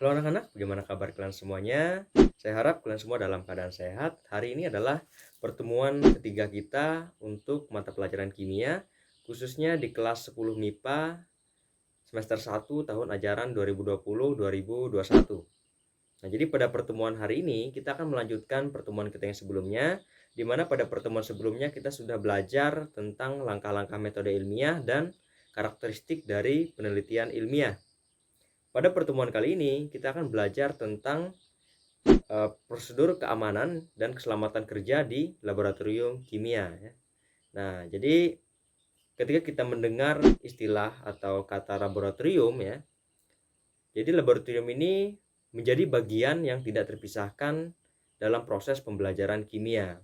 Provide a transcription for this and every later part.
Halo anak-anak, bagaimana kabar kalian semuanya? Saya harap kalian semua dalam keadaan sehat. Hari ini adalah pertemuan ketiga kita untuk mata pelajaran kimia, khususnya di kelas 10 MIPA semester 1 tahun ajaran 2020-2021. Nah, jadi pada pertemuan hari ini kita akan melanjutkan pertemuan kita yang sebelumnya, di mana pada pertemuan sebelumnya kita sudah belajar tentang langkah-langkah metode ilmiah dan karakteristik dari penelitian ilmiah. Pada pertemuan kali ini kita akan belajar tentang prosedur keamanan dan keselamatan kerja di laboratorium kimia ya. Nah, jadi ketika kita mendengar istilah atau kata laboratorium ya, jadi laboratorium ini menjadi bagian yang tidak terpisahkan dalam proses pembelajaran kimia.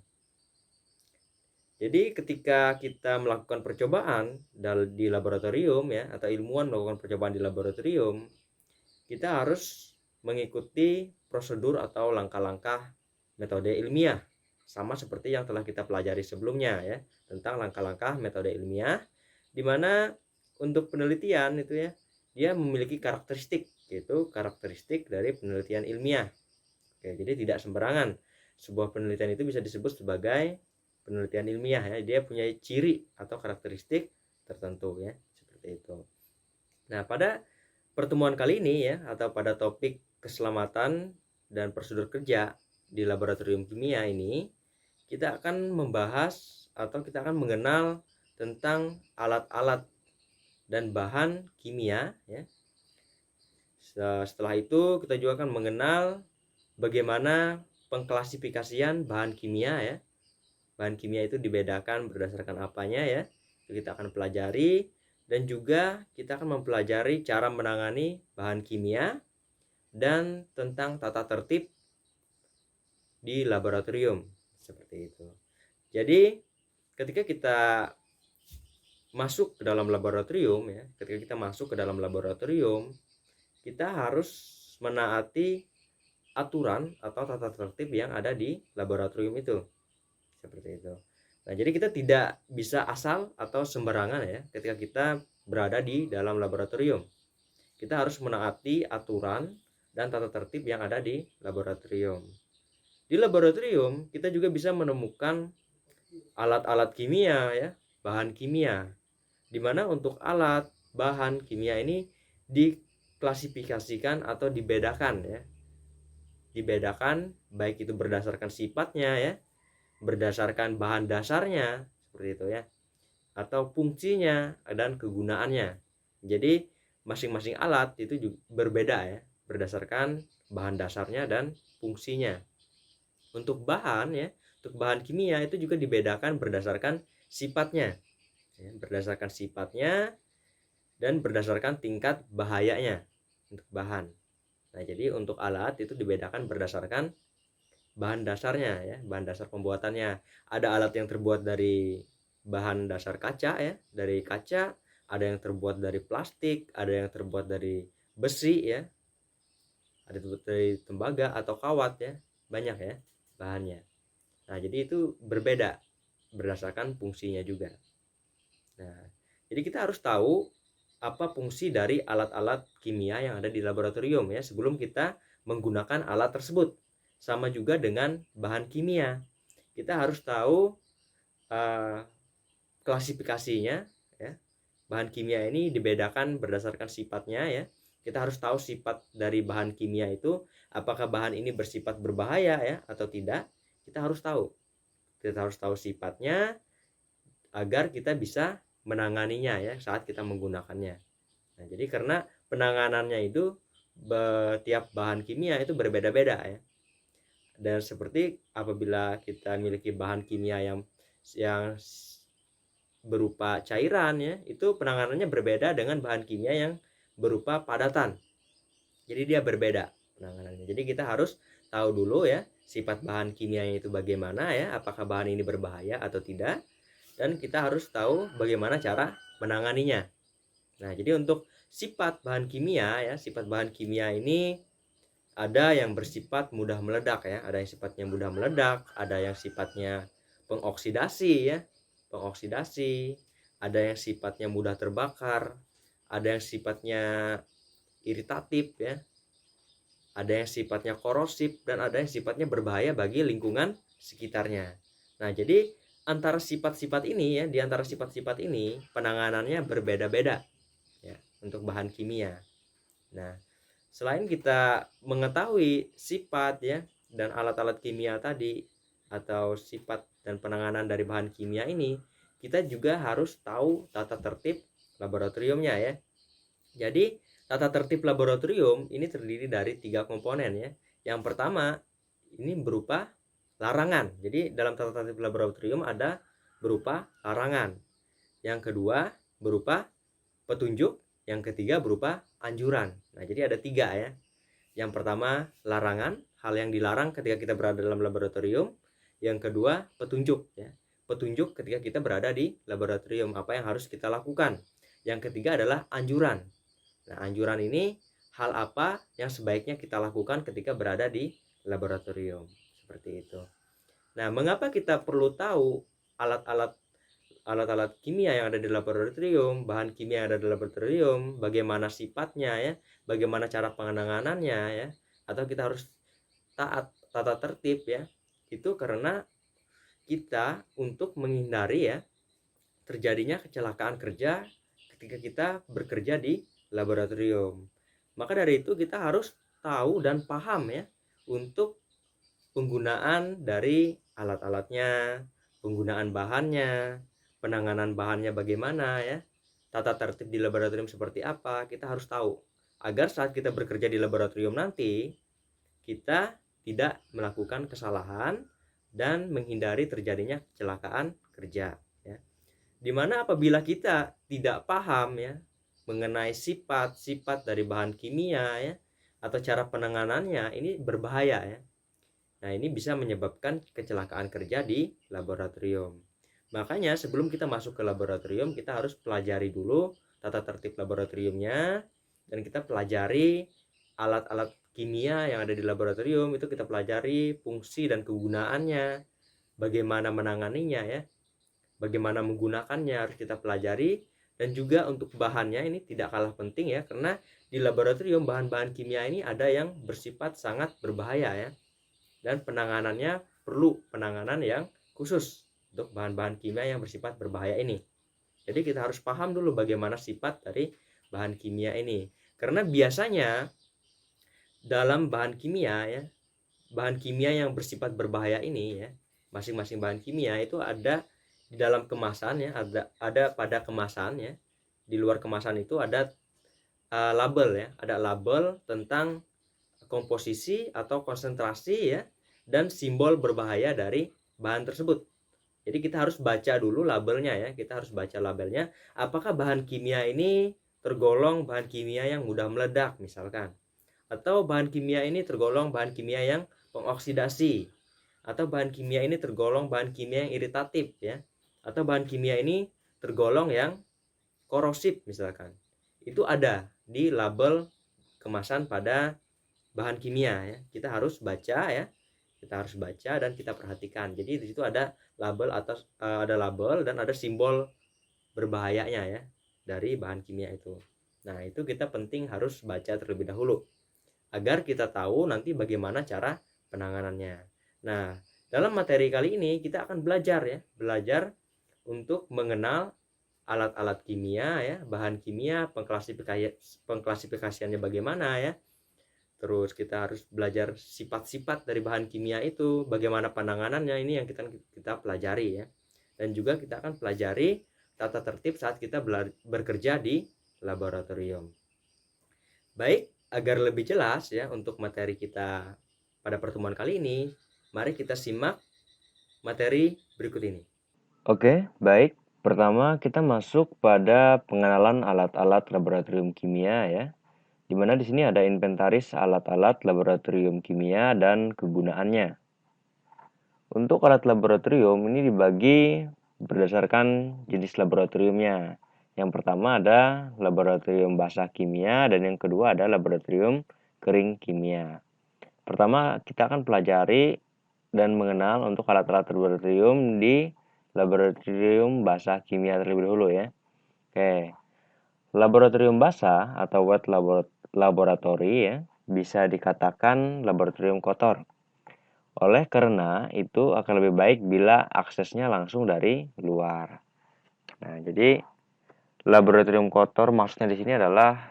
Jadi ketika kita melakukan percobaan di laboratorium ya, atau ilmuwan melakukan percobaan di laboratorium, kita harus mengikuti prosedur atau langkah-langkah metode ilmiah, sama seperti yang telah kita pelajari sebelumnya ya, tentang langkah-langkah metode ilmiah, di mana untuk penelitian itu ya, dia memiliki karakteristik, yaitu karakteristik dari penelitian ilmiah. Oke, jadi tidak sembarangan sebuah penelitian itu bisa disebut sebagai penelitian ilmiah ya, dia punya ciri atau karakteristik tertentu ya, seperti itu. Nah, pada pertemuan kali ini ya, atau pada topik keselamatan dan prosedur kerja di laboratorium kimia ini, kita akan membahas atau kita akan mengenal tentang alat-alat dan bahan kimia ya. Setelah itu kita juga akan mengenal bagaimana pengklasifikasian bahan kimia ya. Bahan kimia itu dibedakan berdasarkan apanya ya. Kita akan pelajari, dan juga kita akan mempelajari cara menangani bahan kimia dan tentang tata tertib di laboratorium seperti itu. Jadi ketika kita masuk ke dalam laboratorium ya, kita harus menaati aturan atau tata tertib yang ada di laboratorium itu. Seperti itu. Nah, jadi kita tidak bisa asal atau sembarangan ya ketika kita berada di dalam laboratorium. Kita harus menaati aturan dan tata tertib yang ada di laboratorium. Di laboratorium kita juga bisa menemukan alat-alat kimia ya, bahan kimia. Di mana untuk alat bahan kimia ini diklasifikasikan atau dibedakan ya. Dibedakan baik itu berdasarkan sifatnya ya, berdasarkan bahan dasarnya seperti itu ya, atau fungsinya dan kegunaannya. Jadi masing-masing alat itu juga berbeda ya, berdasarkan bahan dasarnya dan fungsinya. Untuk bahan ya, untuk bahan kimia itu juga dibedakan berdasarkan sifatnya ya, berdasarkan sifatnya dan berdasarkan tingkat bahayanya untuk bahan. Nah, jadi untuk alat itu dibedakan berdasarkan bahan dasarnya ya, bahan dasar pembuatannya. Ada alat yang terbuat dari bahan dasar kaca ya, dari kaca, ada yang terbuat dari plastik, ada yang terbuat dari besi ya, ada terbuat dari tembaga atau kawat ya, banyak ya bahannya. Nah, jadi itu berbeda berdasarkan fungsinya juga. Nah, jadi kita harus tahu apa fungsi dari alat-alat kimia yang ada di laboratorium ya, sebelum kita menggunakan alat tersebut. Sama juga dengan bahan kimia, kita harus tahu klasifikasinya ya. Bahan kimia ini dibedakan berdasarkan sifatnya ya. Kita harus tahu sifat dari bahan kimia itu, apakah bahan ini bersifat berbahaya ya atau tidak. Kita harus tahu. Kita harus tahu sifatnya agar kita bisa menanganinya ya saat kita menggunakannya. Nah, jadi karena penanganannya itu tiap bahan kimia itu berbeda-beda ya. Dan seperti apabila kita miliki bahan kimia yang berupa cairan ya, itu penanganannya berbeda dengan bahan kimia yang berupa padatan. Jadi dia berbeda penanganannya. Jadi kita harus tahu dulu ya sifat bahan kimianya itu bagaimana ya, apakah bahan ini berbahaya atau tidak, dan kita harus tahu bagaimana cara menanganinya. Nah, jadi untuk sifat bahan kimia ya, sifat bahan kimia ini ada yang bersifat mudah meledak ya, ada yang sifatnya mudah meledak, ada yang sifatnya pengoksidasi ya, pengoksidasi, ada yang sifatnya mudah terbakar, ada yang sifatnya iritatif ya, ada yang sifatnya korosif, dan ada yang sifatnya berbahaya bagi lingkungan sekitarnya. Nah, jadi antara sifat-sifat ini ya, di antara sifat-sifat ini penanganannya berbeda-beda ya untuk bahan kimia. Nah, selain kita mengetahui sifat ya dan alat-alat kimia tadi atau sifat dan penanganan dari bahan kimia ini, kita juga harus tahu tata tertib laboratoriumnya ya. Jadi, tata tertib laboratorium ini terdiri dari 3 komponen ya. Yang pertama, ini berupa larangan. Jadi, dalam tata tertib laboratorium ada berupa larangan. Yang kedua, berupa petunjuk. Yang ketiga, berupa anjuran. Nah, jadi ada 3 ya. Yang pertama, larangan, hal yang dilarang ketika kita berada dalam laboratorium. Yang kedua, petunjuk ya. Petunjuk ketika kita berada di laboratorium, apa yang harus kita lakukan. Yang ketiga adalah anjuran. Nah, anjuran ini hal apa yang sebaiknya kita lakukan ketika berada di laboratorium. Seperti itu. Nah, mengapa kita perlu tahu alat-alat kimia yang ada di laboratorium, bahan kimia yang ada di laboratorium, bagaimana sifatnya ya, bagaimana cara penanganannya ya, atau kita harus taat tata tertib ya. Itu karena kita untuk menghindari ya terjadinya kecelakaan kerja ketika kita bekerja di laboratorium. Maka dari itu kita harus tahu dan paham ya untuk penggunaan dari alat-alatnya, penggunaan bahannya, penanganan bahannya bagaimana ya, tata tertib di laboratorium seperti apa, kita harus tahu agar saat kita bekerja di laboratorium nanti kita tidak melakukan kesalahan dan menghindari terjadinya kecelakaan kerja ya. Dimana apabila kita tidak paham ya mengenai sifat-sifat dari bahan kimia ya atau cara penanganannya, ini berbahaya ya. Nah, ini bisa menyebabkan kecelakaan kerja di laboratorium. Makanya sebelum kita masuk ke laboratorium, kita harus pelajari dulu tata tertib laboratoriumnya, dan kita pelajari alat-alat kimia yang ada di laboratorium, itu kita pelajari fungsi dan kegunaannya, bagaimana menanganinya ya, bagaimana menggunakannya harus kita pelajari. Dan juga untuk bahannya ini tidak kalah penting ya, karena di laboratorium bahan-bahan kimia ini ada yang bersifat sangat berbahaya ya, dan penanganannya perlu penanganan yang khusus untuk bahan-bahan kimia yang bersifat berbahaya ini. Jadi kita harus paham dulu bagaimana sifat dari bahan kimia ini, karena biasanya dalam bahan kimia ya, bahan kimia yang bersifat berbahaya ini ya, masing-masing bahan kimia itu ada di dalam kemasan ya, ada pada kemasan ya. Di luar kemasan itu ada label ya, ada label tentang komposisi atau konsentrasi ya, dan simbol berbahaya dari bahan tersebut. Jadi kita harus baca dulu labelnya ya, kita harus baca labelnya, apakah bahan kimia ini tergolong bahan kimia yang mudah meledak misalkan, atau bahan kimia ini tergolong bahan kimia yang pengoksidasi, atau bahan kimia ini tergolong bahan kimia yang iritatif ya, atau bahan kimia ini tergolong yang korosif misalkan. Itu ada di label kemasan pada bahan kimia ya. Kita harus baca ya, kita harus baca dan kita perhatikan. Jadi di situ ada label atas ada label dan ada simbol berbahayanya ya dari bahan kimia itu. Nah, itu kita penting harus baca terlebih dahulu agar kita tahu nanti bagaimana cara penanganannya. Nah, dalam materi kali ini kita akan belajar untuk mengenal alat-alat kimia ya, bahan kimia, pengklasifikasiannya bagaimana ya. Terus kita harus belajar sifat-sifat dari bahan kimia itu, bagaimana penanganannya, ini yang kita pelajari ya. Dan juga kita akan pelajari tata tertib saat kita bekerja di laboratorium. Baik, agar lebih jelas ya untuk materi kita pada pertemuan kali ini, mari kita simak materi berikut ini. Oke, baik. Pertama, kita masuk pada pengenalan alat-alat laboratorium kimia ya. Di mana di sini ada inventaris alat-alat laboratorium kimia dan kegunaannya. Untuk alat laboratorium ini dibagi berdasarkan jenis laboratoriumnya. Yang pertama ada laboratorium basah kimia dan yang kedua ada laboratorium kering kimia. Pertama, kita akan pelajari dan mengenal untuk alat-alat laboratorium di laboratorium basah kimia terlebih dahulu ya. Oke. Laboratorium basah atau wet laboratory ya, bisa dikatakan laboratorium kotor. Oleh karena itu akan lebih baik bila aksesnya langsung dari luar. Nah, jadi laboratorium kotor maksudnya di sini adalah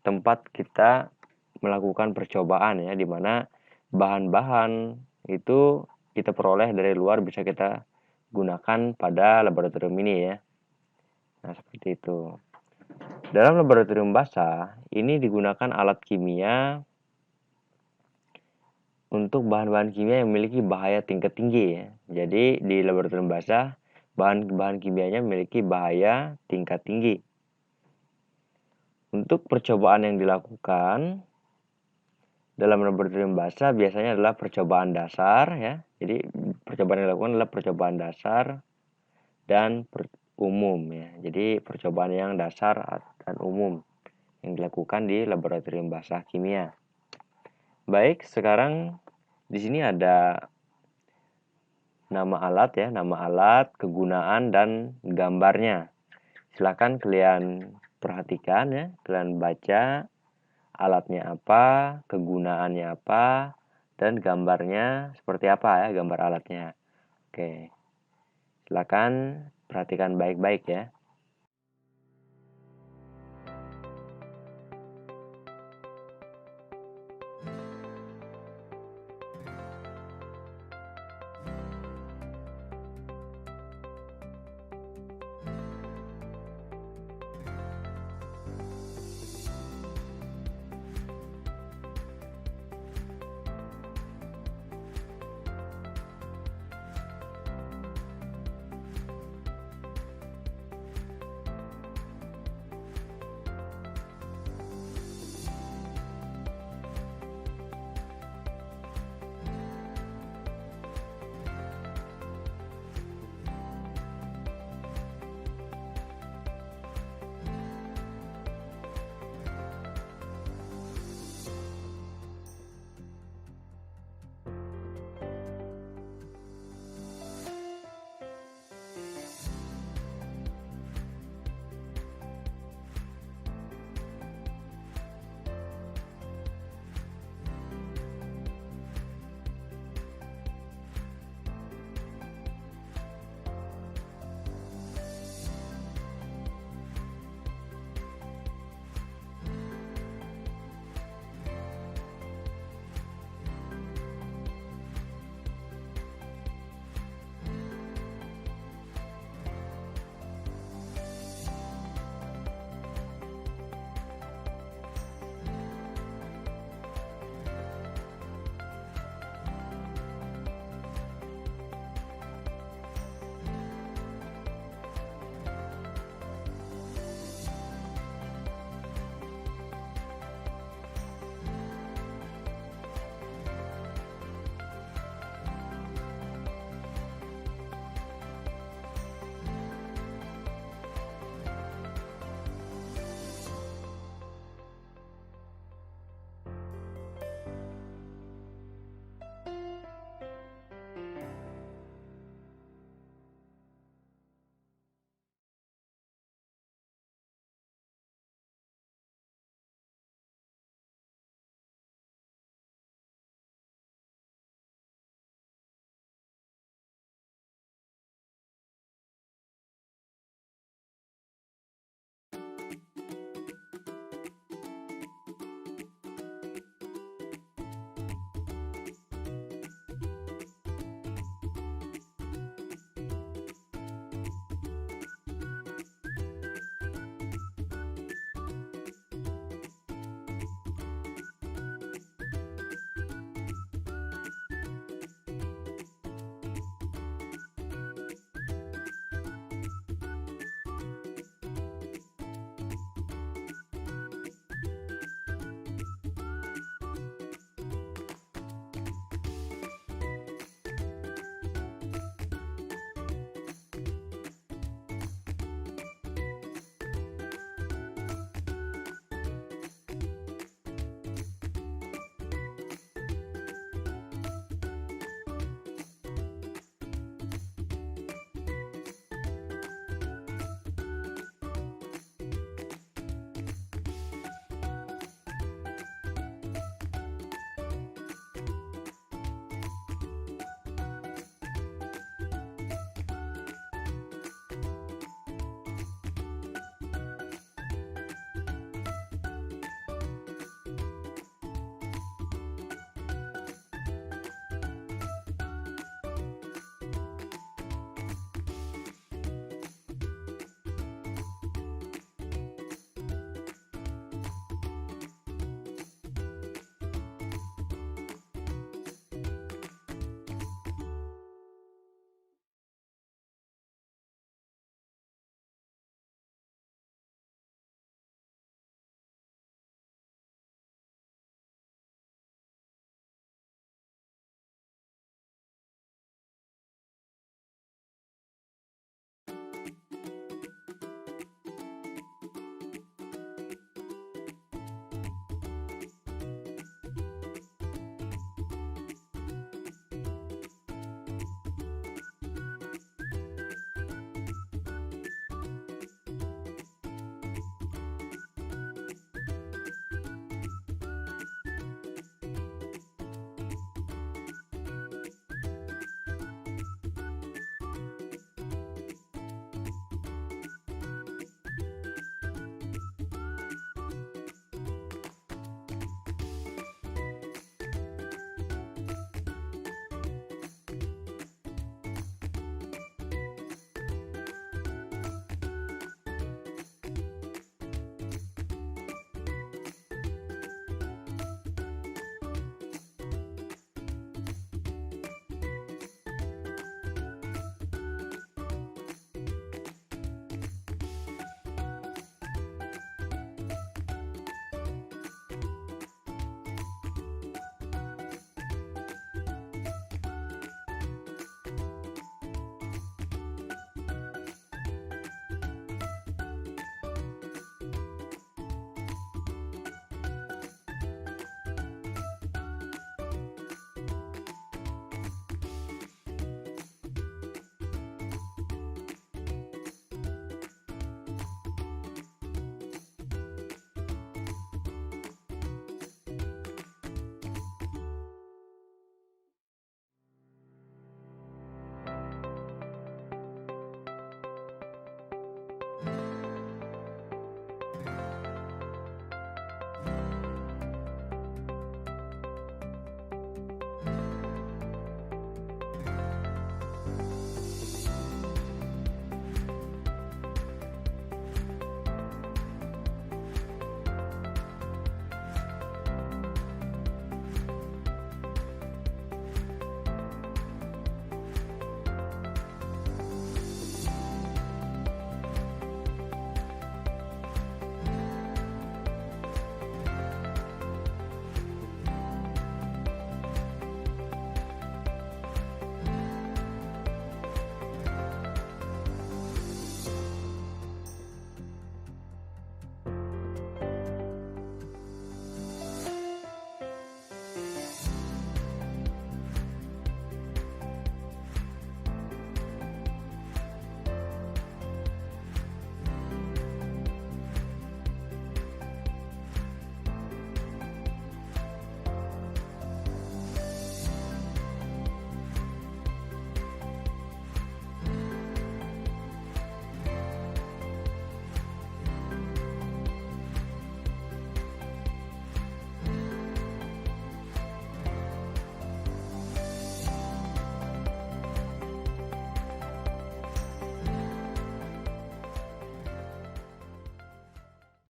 tempat kita melakukan percobaan ya, di mana bahan-bahan itu kita peroleh dari luar bisa kita gunakan pada laboratorium ini ya. Nah, seperti itu. Dalam laboratorium basah, ini digunakan alat kimia untuk bahan-bahan kimia yang memiliki bahaya tingkat tinggi ya. Jadi di laboratorium basah, bahan-bahan kimianya memiliki bahaya tingkat tinggi. Untuk percobaan yang dilakukan dalam laboratorium basah biasanya adalah percobaan dasar ya. Jadi percobaan yang dilakukan adalah percobaan dasar dan umum ya. Jadi percobaan yang dasar dan umum yang dilakukan di laboratorium basah kimia. Baik, sekarang di sini ada nama alat ya, nama alat, kegunaan dan gambarnya. Silakan kalian perhatikan ya, kalian baca alatnya apa, kegunaannya apa, dan gambarnya seperti apa ya, gambar alatnya. Oke. Silakan perhatikan baik-baik ya.